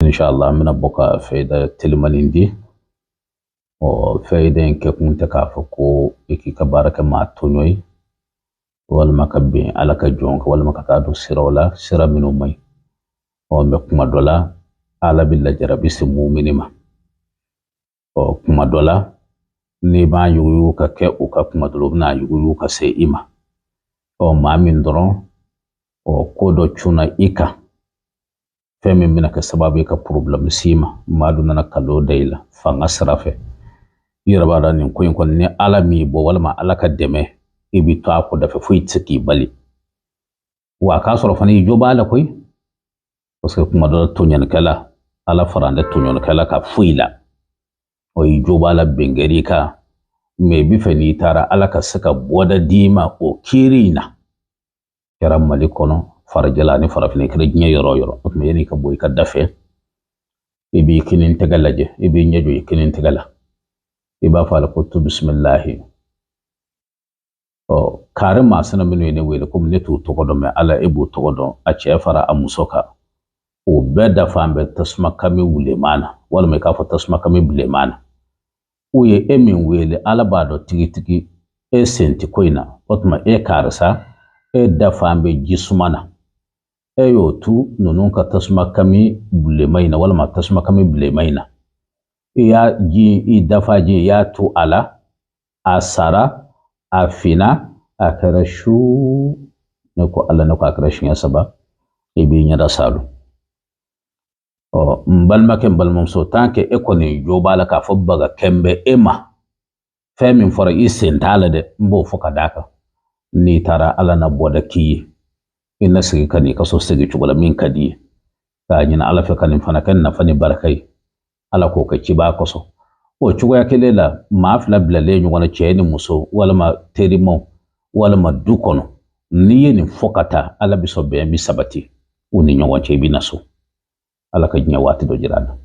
inshallah mina boka faida tilmanindi o faida ke kunta ka ko iki ka baraka ma tonyoy wal makabbi alaka jonka wal makaka do sirola sira minu may o me kuma dola ala billa jarabi si mu'minima o kuma dola ni ba yuyu ka ke o ka kuma dolo na yuyu ka se ima o mamin doron o kodo chuna ika femi mina ka sababu ka problem sima madu nana kalo dayla fanga sarafe yirabara nin koyin kon ni ala mi bo walma ala ka deme ibi to ko da fe fuit siti bali wa ka soro fani joba la koy parce que kuma do tonyen kala ala farande tonyen kala ka fuila o joba la bengeri ka me bi fani tara ala ka saka boda dima o kirina yaram malikono farajala ni farafine kala nya yoro me yani ka boy ka dafe ibi kinin tagalaje ibi nyajo kinin tagala iba fala kutu bismillah o kare masana minu ne wele kum ne tu togodo me ala ibu togodo a ce fara amusoka o beda fambe tasma kami wulemana wala me ka fa tasma kami bulemana o ye emin wele ala bado tigi e senti koina otma e karsa e da fambe jisumana e yo tu nunun ka tasma kami bulemaina wala ma tasma kami bulemaina ya ji i dafa ji ya tu ala asara afina akarashu nako alla nako akarashin ya saba ibi nya da salu o mbalma ken balmum so tanke ekoni jobala ka fobbaga kembe ema femin fora isentala de mbo foka daka ni tara ala na boda ki inna sigi kani kaso sigi chugala min kadi ka nyina ala fe kanin fana kan na fani barakai ala ko ka kiba koso o chugo ya kelela mafla blale nyu wana cheni muso wala ma terimo wala ma dukono niye ni fokata ala biso be mi sabati uni nyu wanche binaso ala ka jinya wati do jirana